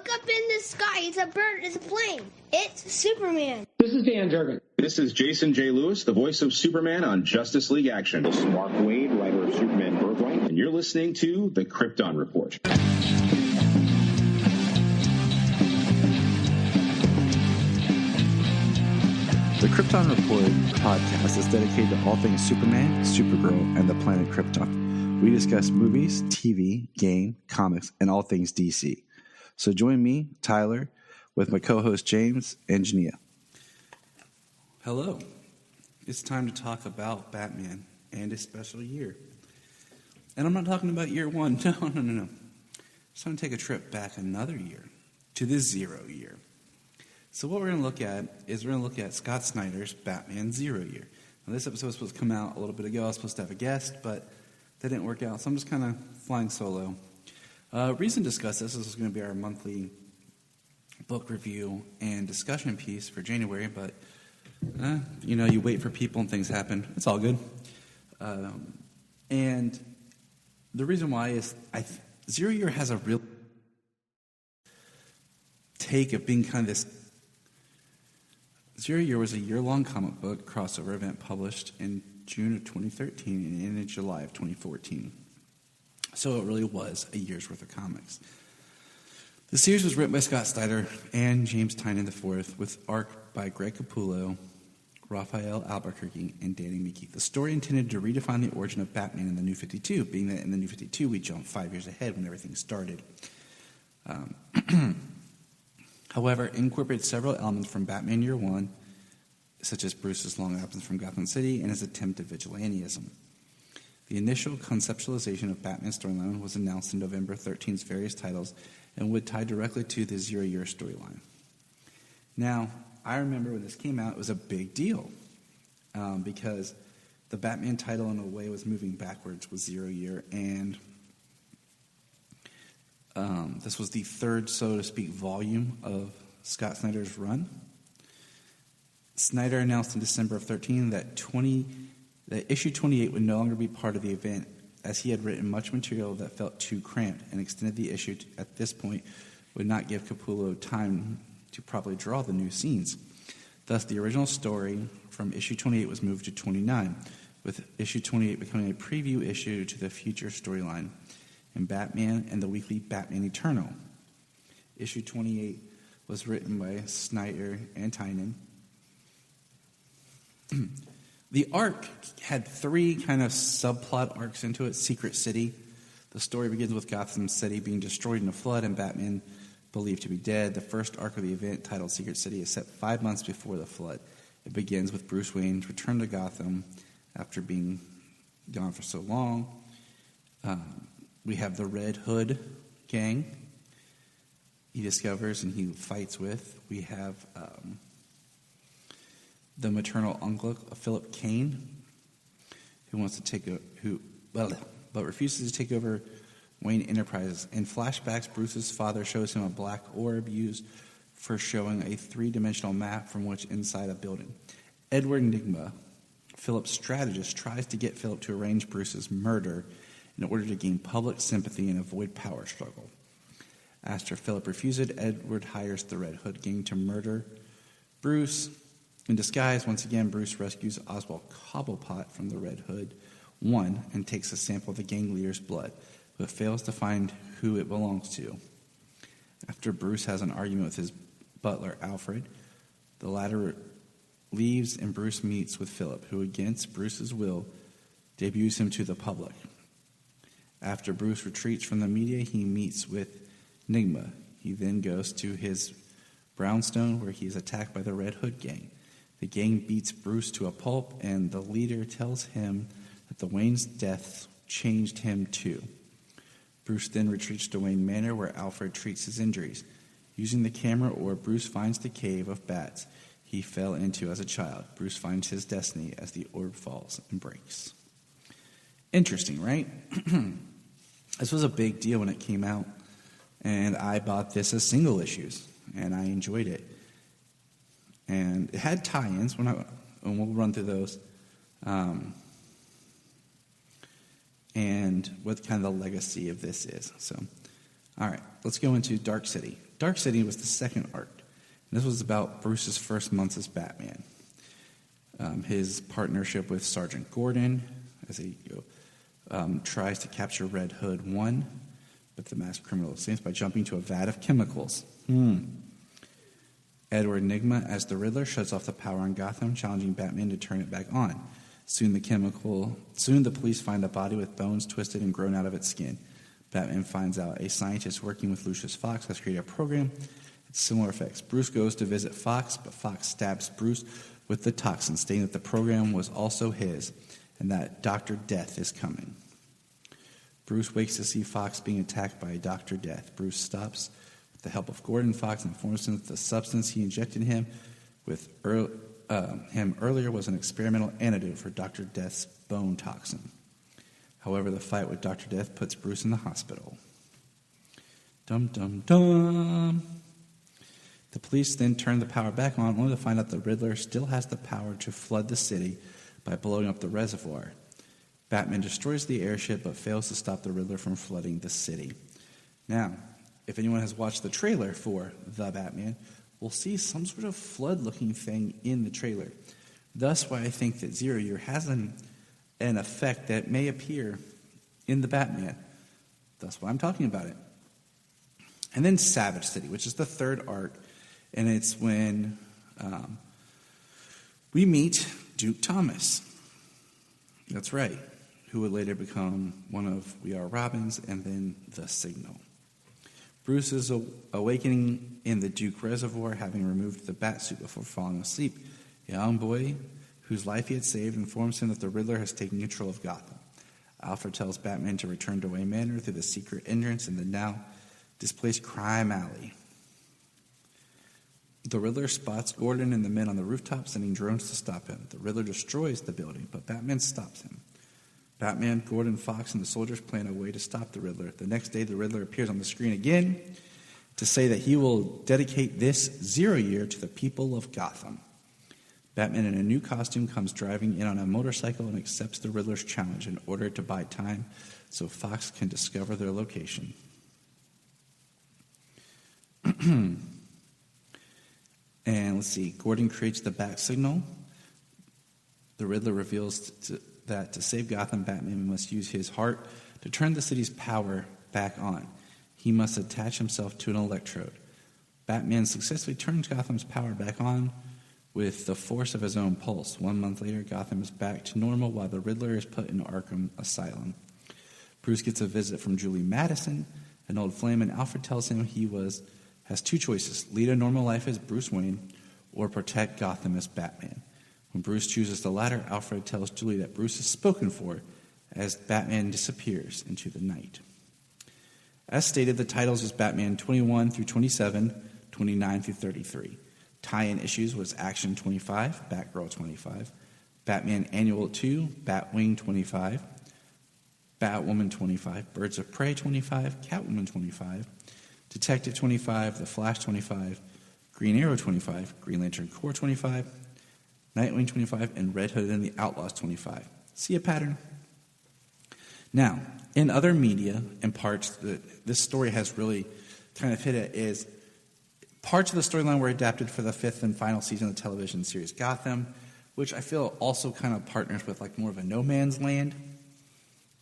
Look up in the sky. It's a bird. It's a plane. It's Superman. This is Dan Jurgen. This is Jason J. Lewis, the voice of Superman on Justice League Action. This is Mark Wade, writer of Superman Birthright. And you're listening to The Krypton Report. The Krypton Report podcast is dedicated to all things Superman, Supergirl, and the planet Krypton. We discuss movies, TV, game, comics, and all things DC. So join me, Tyler, with my co-host James and Jania. Hello. It's time to talk about Batman and his special year. And I'm not talking about year one. No. It's time to take a trip back another year to the 0 year. So what we're going to look at is we're going to look at Scott Snyder's Batman 0 year. Now this episode was supposed to come out a little bit ago. I was supposed to have a guest, but that didn't work out. So I'm just kind of flying solo. Reason to discuss this is going to be our monthly book review and discussion piece for January, but you wait for people and things happen. It's all good. And the reason why is 0 year has a real take of being kind of this. 0 year was a year-long comic book crossover event published in June of 2013 and ended in July of 2014. So it really was a year's worth of comics. The series was written by Scott Snyder and James Tynion IV, with art by Greg Capullo, Raphael Albuquerque, and Danny McKee. The story intended to redefine the origin of Batman in the New 52, being that in the New 52 we jumped 5 years ahead when everything started. However, it incorporated several elements from Batman Year One, such as Bruce's long absence from Gotham City and his attempt at vigilantism. The initial conceptualization of Batman's storyline was announced in November 13's various titles and would tie directly to the 0 year storyline. Now, I remember when this came out, it was a big deal because the Batman title, in a way, was moving backwards with 0 year, and this was the third, so to speak, volume of Scott Snyder's run. Snyder announced in December of 13 that issue 28 would no longer be part of the event, as he had written much material that felt too cramped, and extended the issue at this point would not give Capullo time to properly draw the new scenes. Thus, the original story from issue 28 was moved to 29, with issue 28 becoming a preview issue to the future storyline in Batman and the weekly Batman Eternal. Issue 28 was written by Snyder and Tynion. The arc had three kind of subplot arcs into it. Secret City. The story begins with Gotham City being destroyed in a flood and Batman believed to be dead. The first arc of the event, titled Secret City, is set 5 months before the flood. It begins with Bruce Wayne's return to Gotham after being gone for so long. We have the Red Hood gang he discovers and he fights with. We have the maternal uncle of Philip Kane, who wants to but refuses to take over Wayne Enterprises. In flashbacks, Bruce's father shows him a black orb used for showing a 3-dimensional map from which inside a building. Edward Nygma, Philip's strategist, tries to get Philip to arrange Bruce's murder in order to gain public sympathy and avoid power struggle. After Philip refuses, Edward hires the Red Hood gang to murder Bruce. In disguise, once again, Bruce rescues Oswald Cobblepot from the Red Hood and takes a sample of the gang leader's blood, but fails to find who it belongs to. After Bruce has an argument with his butler, Alfred, the latter leaves and Bruce meets with Philip, who, against Bruce's will, debuts him to the public. After Bruce retreats from the media, he meets with Nygma. He then goes to his brownstone, where he is attacked by the Red Hood gang. The gang beats Bruce to a pulp, and the leader tells him that the Wayne's death changed him too. Bruce then retreats to Wayne Manor, where Alfred treats his injuries. Using the camera orb, Bruce finds the cave of bats he fell into as a child. Bruce finds his destiny as the orb falls and breaks. Interesting, right? This was a big deal when it came out, and I bought this as single issues, and I enjoyed it. And it had tie-ins, and we'll run through those, and what kind of the legacy of this is. So, all right, let's go into Dark City. Dark City was the second arc. And this was about Bruce's first months as Batman. His partnership with Sergeant Gordon as he tries to capture Red Hood 1, but the masked criminal escapes by jumping to a vat of chemicals. Edward Nygma as the Riddler shuts off the power in Gotham, challenging Batman to turn it back on. Soon the police find a body with bones twisted and grown out of its skin. Batman finds out a scientist working with Lucius Fox has created a program with similar effects. Bruce goes to visit Fox, but Fox stabs Bruce with the toxin, stating that the program was also his and that Dr. Death is coming. Bruce wakes to see Fox being attacked by Dr. Death. Bruce stops with the help of Gordon. Fox informs him that the substance he injected him with earlier was an experimental antidote for Dr. Death's bone toxin. However, the fight with Dr. Death puts Bruce in the hospital. Dum dum dum. The police then turn the power back on, only to find out the Riddler still has the power to flood the city by blowing up the reservoir. Batman destroys the airship but fails to stop the Riddler from flooding the city. Now, if anyone has watched the trailer for The Batman, we'll see some sort of flood-looking thing in the trailer. Thus why I think that Zero Year has an effect that may appear in The Batman. That's why I'm talking about it. And then Savage City, which is the third arc, and it's when we meet Duke Thomas. That's right, who would later become one of We Are Robins and then The Signal. Bruce is awakening in the Duke Reservoir, having removed the batsuit before falling asleep. A young boy whose life he had saved informs him that the Riddler has taken control of Gotham. Alfred tells Batman to return to Wayne Manor through the secret entrance in the now displaced crime alley. The Riddler spots Gordon and the men on the rooftop, sending drones to stop him. The Riddler destroys the building, but Batman stops him. Batman, Gordon, Fox, and the soldiers plan a way to stop the Riddler. The next day, the Riddler appears on the screen again to say that he will dedicate this 0 year to the people of Gotham. Batman, in a new costume, comes driving in on a motorcycle and accepts the Riddler's challenge in order to buy time so Fox can discover their location. And let's see, Gordon creates the bat signal. The Riddler reveals that to save Gotham, Batman must use his heart to turn the city's power back on. He must attach himself to an electrode. Batman successfully turns Gotham's power back on with the force of his own pulse. 1 month later, Gotham is back to normal while the Riddler is put in Arkham Asylum. Bruce gets a visit from Julie Madison, an old flame, and Alfred tells him he has two choices: lead a normal life as Bruce Wayne or protect Gotham as Batman. When Bruce chooses the latter, Alfred tells Julie that Bruce is spoken for as Batman disappears into the night. As stated, the titles was Batman 21 through 27, 29 through 33. Tie-in issues was Action 25, Batgirl 25, Batman Annual 2, Batwing 25, Batwoman 25, Birds of Prey 25, Catwoman 25, Detective 25, The Flash 25, Green Arrow 25, Green Lantern Corps 25, Nightwing 25, and Red Hood and the Outlaws 25. See a pattern? Now, in other media and parts that this story has really kind of hit it is parts of the storyline were adapted for the fifth and final season of the television series Gotham, which I feel also kind of partners with like more of a no man's land,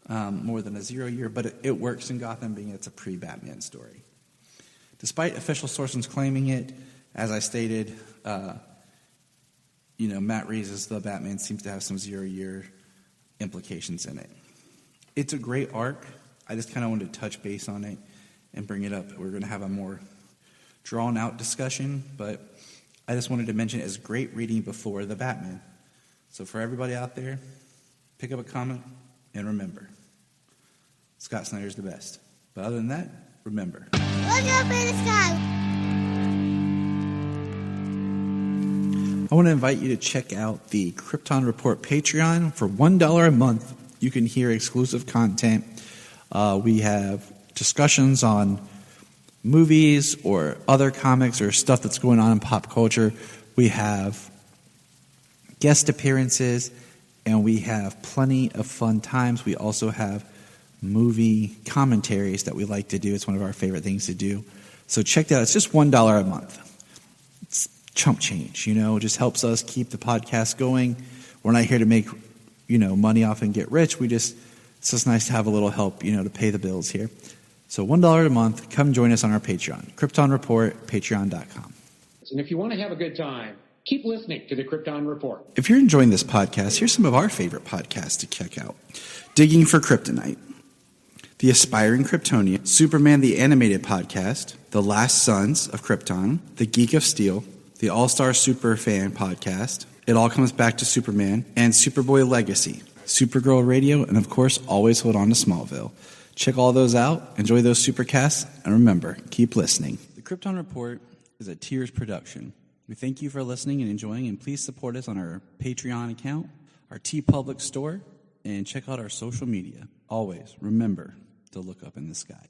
more than a 0 year, but it works in Gotham being it's a pre-Batman story. Despite official sources claiming it, as I stated, Matt Reeves' The Batman seems to have some 0 year implications in it. It's a great arc. I just kind of wanted to touch base on it and bring it up. We're going to have a more drawn-out discussion, but I just wanted to mention it as great reading before The Batman. So for everybody out there, pick up a comic and remember, Scott Snyder's the best. But other than that, remember. Look up in the sky. I want to invite you to check out the Krypton Report Patreon. For $1 a month, you can hear exclusive content. We have discussions on movies or other comics or stuff that's going on in pop culture. We have guest appearances, and we have plenty of fun times. We also have movie commentaries that we like to do. It's one of our favorite things to do. So check that out. It's just $1 a month. It's chump change, It just helps us keep the podcast going. We're not here to make, money off and get rich. It's just nice to have a little help, to pay the bills here. So $1 a month. Come join us on our Patreon. Krypton Report, patreon.com. And if you want to have a good time, keep listening to the Krypton Report. If you're enjoying this podcast, here's some of our favorite podcasts to check out. Digging for Kryptonite, The Aspiring Kryptonian, Superman the Animated Podcast, The Last Sons of Krypton, The Geek of Steel, The All-Star Superfan Podcast, It All Comes Back to Superman, and Superboy Legacy, Supergirl Radio, and of course, always hold on to Smallville. Check all those out, enjoy those supercasts, and remember, keep listening. The Krypton Report is a Tears production. We thank you for listening and enjoying, and please support us on our Patreon account, our TeePublic store, and check out our social media. Always remember to look up in the sky.